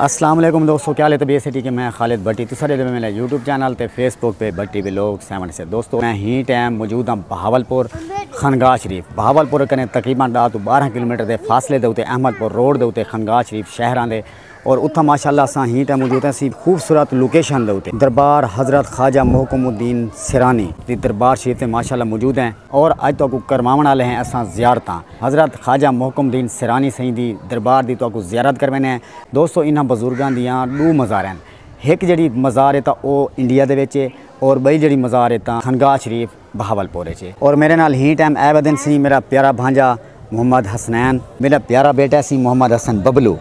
अस्सलाम वालेकुम दोस्तों, क्या हाल है? तबीयत से ठीक है। मैं खालिद भट्टी तो सारे मेरा यूट्यूब चैनल ते फेसबुक पे भट्टी व्लॉग 7 से दोस्तों मैं ही टाइम मौजूद हाँ बहावलपुर खनगाह शरीफ। बहावलपुर कने तकरीबन 12 किलोमीटर के फासले के उत्ते अहमदपुर रोड के उत्ते खनगाह शरीफ शहरां दे और उत्था माशाअल्लाह असां ही टाइम मौजूद हैं खूबसूरत लोकेशन के उत्ते दरबार हज़रत ख्वाजा मोहकमुद्दीन सिरानी दी दरबार शरीफ से माशाअल्लाह मौजूद हैं। और अज तो करवाने वाले हैं असां ज़ियारतां हज़रत ख्वाजा मोहकमुद्दीन सिरानी सही दी दरबार की तो ज़ियारत करवाने हैं। दोस्तों इन्हां बजुर्गों दियां दो मज़ार हैं। एक जी मज़ार है तो वह इंडिया के और बई जी मज़ार है तो खनगाह शरीफ बहावलपुर है। और मेरे नाल ही टाइम ए बदन सी मेरा प्यारा भांजा मोहम्मद हसनैन, मेरा प्यारा बेटा सी मोहम्मद हसन बबलू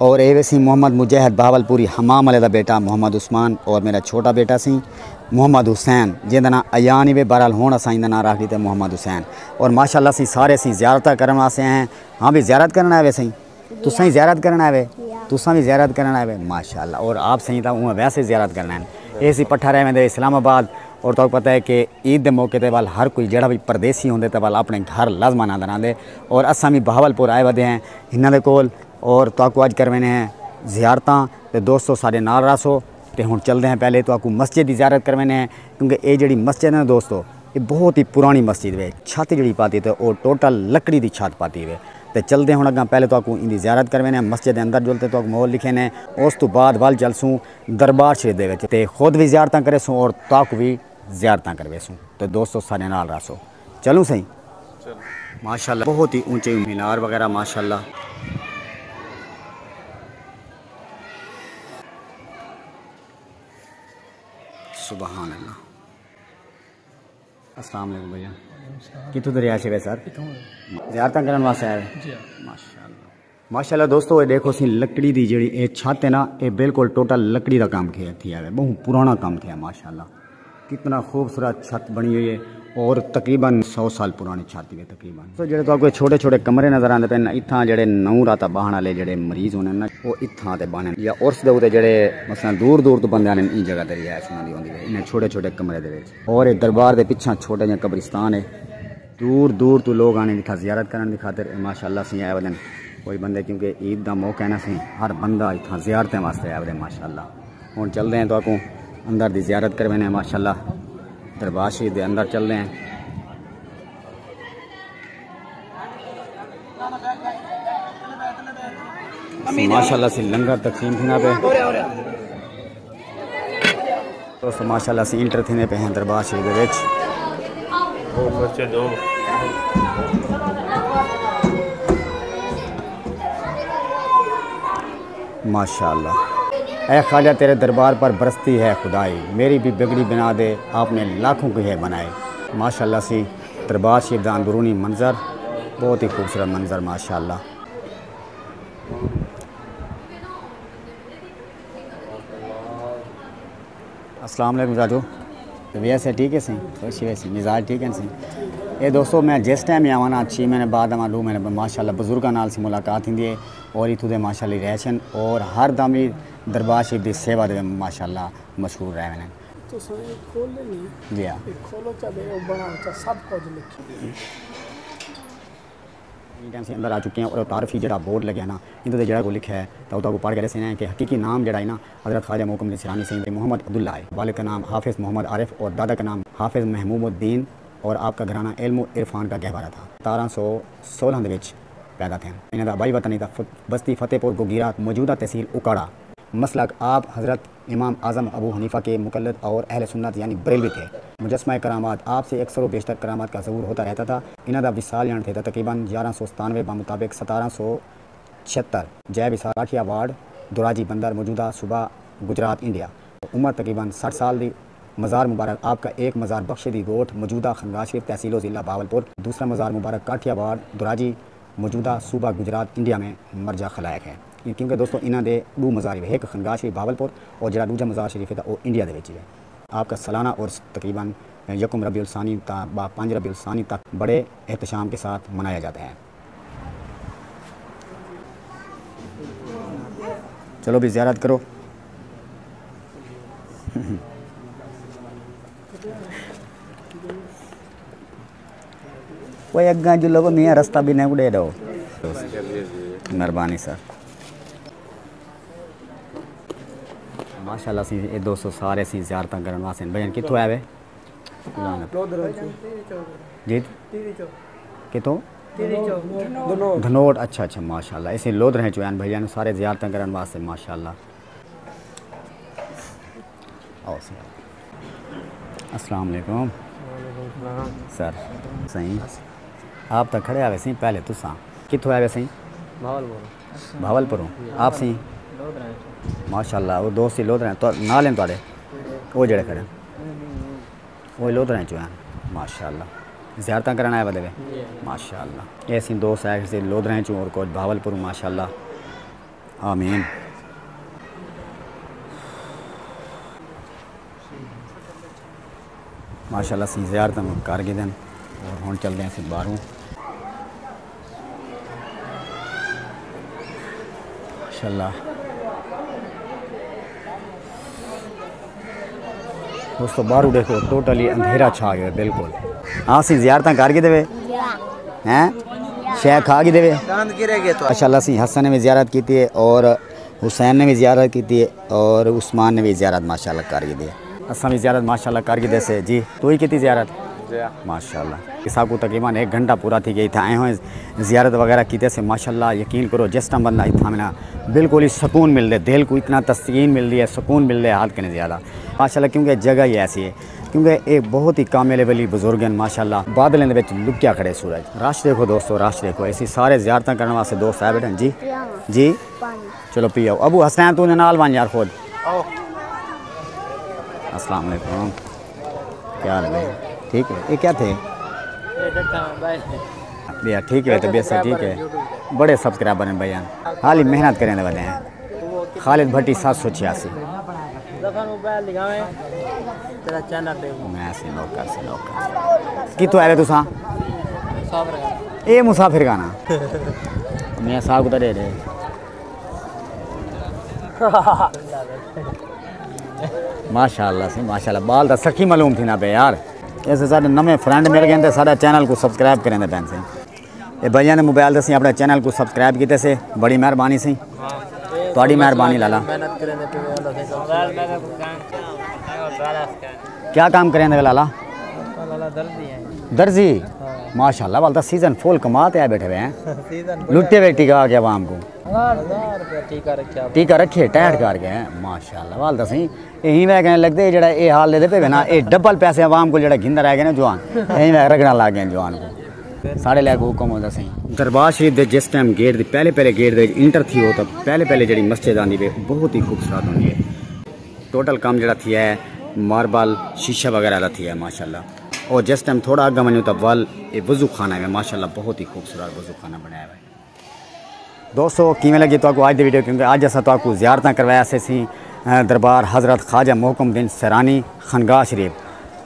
और ए सी मोहम्मद मुजाहिद बहावलपुरी हमाम वाले का बेटा मोहम्मद उस्मान और मेरा छोटा बेटा सी मोहम्मद हुसैन जिंदा ना अयान ही वे बहरहाल होना असा इंदा ना रख ली मोहम्मद हुसैन। और माशाअल्लाह सी सारे सी ज़ियारत करने वास्ते हैं। हाँ भी ज़ियारत करना है वे सही तुसा ही ज़ियारत करना है वे तुसा भी ज़ियारत करना है वे माशाअल्लाह। और आप सही था वह वैसे ज़ियारत करना है। ये सी पट्ठा रहे में इस्लामाबाद और तो पता है कि ईद के मौके पर वाल हर कोई जड़ा भी परदेसी होंगे तो वाल अपने घर लाजमान आंदे और असा भी बहावलपुर आए वधे हैं इन्होंने कोल और तो अज करवाने हैं ज़ियारतां। तो दोस्तों सारे नाल रसो तो हुण चलते हैं। पहले तो आपको मस्जिद की ज़ियारत करवाने हैं क्योंकि ये जी मस्जिद है दोस्तों ये बहुत ही पुरानी मस्जिद है। छत जी पाती तो वो टोटल लकड़ी की छत पाती है। तो चलते हूँ अगर पहले तो आपको इनकी ज़ियारत करवाने हैं मस्जिद के अंदर जुलते तो मोल लिखे ने उस तो बाद वल चलसूँ दरबार शरीफ के खुद भी ज़ियारतां करे सूँ और ताक भी ज़ियारतां करवे सूँ। तो दोस्तों सारे नाल रसो चलूँ सही। माशाअल्लाह बहुत ही ऊंचे मीनार वगैरह माशाअल्लाह। सुबहान अल्लाह। अस्सलाम वालेकुम भैया कितों दरिया से सर ज़ियारतां करने वास्ते आए माशाअल्लाह। माशाअल्लाह दोस्तों ये देखो सी लकड़ी की जी छत है ना ये बिल्कुल टोटल लकड़ी का काम किया है। बहुत पुराना काम किया माशाअल्लाह। कितना खूबसूरत छत बनी हुई है और तकरीबन 100 साल पुरानी छत है तकरीबन। तो जो आपको छोटे छोटे कमरे नज़र आते पे इतना जो नौ रात बहन वाले जो मरीज़ होने ना वो इतना ते बने या उर्स के उत्ते जो मसलन दूर दूर तो बंदे आने इन जगह रिहायश उन्होंने होंगी है इन्हें छोटे छोटे कमरे के। और ये दरबार के पिछा छोटा जहा कब्रिस्तान है दूर दूर तो लोग आने दिखा ज़ियारत करने की खातिर माशाअल्लाह सी आए वजन कोई बंदे क्योंकि ईद का मौका है ना सी हर बंदा इतना ज़ियारतें वास्ते आए वजन माशाअल्लाह। हुण चलते हैं तो आपको अंदर की ज़ियारत करवाने माशाअल्लाह दरबार शरीफ के अंदर चल रहे हैं। माशाअल्लाह से लंगर तकसीम थी ना पे दोस्तों माशाअल्लाह से इंटर थी पे हैं दरबार शरीफ माशाअल्लाह। ऐ ख्वाजा तेरे दरबार पर बरसती है खुदाई मेरी भी बिगड़ी बना दे आपने लाखों की है बनाए। माशाअल्लाह से दरबार शरीफ का अंदरूनी मंजर बहुत ही खूबसूरत मंजर माशाअल्लाह। अस्सलाम वालेकुम जाजो वैसे ठीक है सही खुशी वैसे मिजाज ठीक है सही। ये दोस्तों मैं जिस टाइम आवा ना 6 महीने बाद आवा 2 महीने माशाअल्लाह बुजुर्गों नाल से मुलाकात होंगी है और इतों के माशाअल्लाह रहशन और हर दम ही दरबार शरीफ की सेवा दे माशाअल्लाह मशहूर रहे हैं। जी हाँ टाइम से अंदर आ चुके हैं और तारफी जो बोर्ड लगे ना इनके जगह को लिखा है तो पढ़ के दसें कि हकीकी नाम जड़ा है ना हज़रत ख्वाजा मोहकमुद्दीन सिरानी सईद मोहम्मद अब्दुल्ला है। वालिद का नाम हाफिज़ मोहम्मद आरिफ और दादा का नाम हाफिज़ महमूदुद्दीन और आपका घराना इल्म इरफान का गहवारा था। 1716 के पैदा थे। इन्होंने बाई वतनी था बस्ती फतेहपुर गोगीरा मौजूदा तहसील उकाड़ा। मसलक आप हज़रत इमाम आज़म अबू हनीफ़ा के मुक़ल्लिद और अहले सुन्नत यानी बरेलवी थे। मुजस्समा करामात आपसे अक्सर बेशतर करामात का ज़हूर होता रहता था। इन्हों का विसाल जन थे तकरीबन 1197 के मुताबिक 1776 जय विसाल काठिया वार्ड दुराजी बंदर मौजूदा सूबा गुजरात इंडिया। उम्र तकरीबन 60 साल की। मज़ार मुबारक आपका एक मज़ार बख्शदी रोड मौजूदा खनगाह शरीफ तहसील ज़िला बहावलपुर। दूसरा मज़ार मुबारक काठिया वार्ड दुराजी मौजूदा सूबा गुजरात इंडिया में मरजा खलायक है। क्योंकि दोस्तों इन्हों के 2 मज़ार है एक खनगाह शरीफ बहावलपुर और जो दूजा मज़ार शरीफ है वो इंडिया के है। आपका सालाना और तकरीबन यकम रबीउल सानी तक 5 रबीउल सानी तक बड़े एहतशाम के साथ मनाया जाता है। चलो भी ज़ियारत करो। वो अग्गा जो लोग नहीं रास्ता भी नहीं उड़े दो। मेहरबानी सर। माशाल्लाह सी ये दोस्तों सारे सी ज़ियारत करने वास्ते भजन कितों आए वे जी कितों धनोट। अच्छा अच्छा माशाल्लाह ऐसे लोध रहे चुयान भैया सारे ज़ियारत करने वास्ते माशाल्लाह। अस्सलाम वालेकुम सर। सही आप तो खड़े आवे सी पहले तुसा कितों आवे सी भावलपुर आप सी माशाल्लाह वो दोस्त ही लोध रहे तो ना लें थोड़े वो जड़े खड़े वो लोध रहे चुयान माशाल्लाह ज़ियारत करना आए बदे माशाल्लाह ऐसी दोस्त आए से लोध रहे चूँ और कुछ भावलपुर माशाल्लाह आमीन। माशाल्लाह सी ज़ियारत कर गए दिन और हम चलते हैं बाहरों माशाल्लाह। दोस्तों बाहरों देखो टोटली अंधेरा छा गया बिल्कुल। हाँ सी ज़ियारत कर के देवे हैं शेख खा के देवे माशाल्लाह सी हसन ने भी ज़ियारत की थी और हुसैन ने भी ज़ियारत की थी और उस्मान ने भी ज़ियारत माशाल्लाह कर के दी। असा भी ज़ियारत माशाल्लाह कर के दे से जी तो ही की ज़ियारत माशाल्लाह किसा को तकरीबन 1 घंटा पूरा थी गई था आए हुए ज़ियारत वगैरह की से माशाल्लाह। यकीन करो जिस टाइम बंदा इतना मिला बिल्कुल ही सुकून मिल रहा दिल को इतना तस्कीन मिल रही है सुकून मिल रहा है हाथ करने ज़्यादा माशाल्लाह। क्योंकि जगह ही ऐसी है क्योंकि एक बहुत ही कामिल वली बुजुर्ग हैं माशाल्लाह। बादलों के लुकिया खड़े सूरज रश देखो दोस्तों रश देखो ऐसी सारे ज़ियारत करने वास्ते दोस्त आए बैठे जी जी चलो पी आओ। अबू हसनैन तू नाल बन यार खुद। अस्सलाम वालेकुम क्या हाल है ठीक है ये क्या थे भैया ठीक है तबीयत से ठीक है बड़े सब्सक्राइबर हैं भैया हाल ही मेहनत करने वाले हैं। खालिद भट्टी 786 कितों आए तुसा ये मुसाफिर गाना मैं साहब को दे रहे माशाल्लाह से माशाल्लाह बाल तो सखी मालूम थी ना पे यार। ऐसे सारे नवे फ्रेंड मिल गए तो सारा चैनल को सब्सक्राइब करें पैन से ये भैया ने मोबाइल से अपने चैनल को सब्सक्राइब किए से बड़ी मेहरबानी सी थोड़ी मेहरबानी लाला। क्या काम करें लाला दर्जी माशाल्लाह वाल सीजन फुल कमाते आए बैठे हुए हैं लुटे हुए टीका आ गया आवाम को टीका रखे टाइट कर गए माशाल्लाह वाल तो सही यही मैं कहने लगते जरा ये हाल देते पे ना ये डबल पैसे आवाम को जरा घिंदा रह गए ना जवान यही मैं रगड़ा ला गए जवान को साढ़े लैक हुक्म होता सही। दरबार शरीफ के जिस टाइम गेट दी पहले गेट दे इंटर थी हो तो पहले जी मस्जिद आती है बहुत ही खूबसूरत होती है। टोटल काम जरा थी है मार्बल शीशा वगैरह का थी है माशाल्लाह। और जिस टाइम थोड़ा अगर वनूँ तो वल ये वज़ू खाना है माशाल्लाह बहुत ही खूबसूरत वज़ू खाना बनाया हुआ है। दोस्तों किमें लगी तो आज की वीडियो क्योंकि अज असा तो ज़ियारत करवाया सी दरबार हज़रत ख्वाजा मोहकमुद्दीन सैरानी खनगाह शरीफ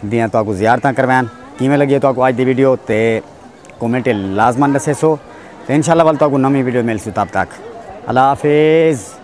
दियाँ तो ज़ियारत करवान किमें लगी तो आज की वीडियो तो कमेंट लाजमन दसे सो तो इंशाल्लाह वाल तो नवी वीडियो मिलसी तब तक अल्लाह हाफिज़।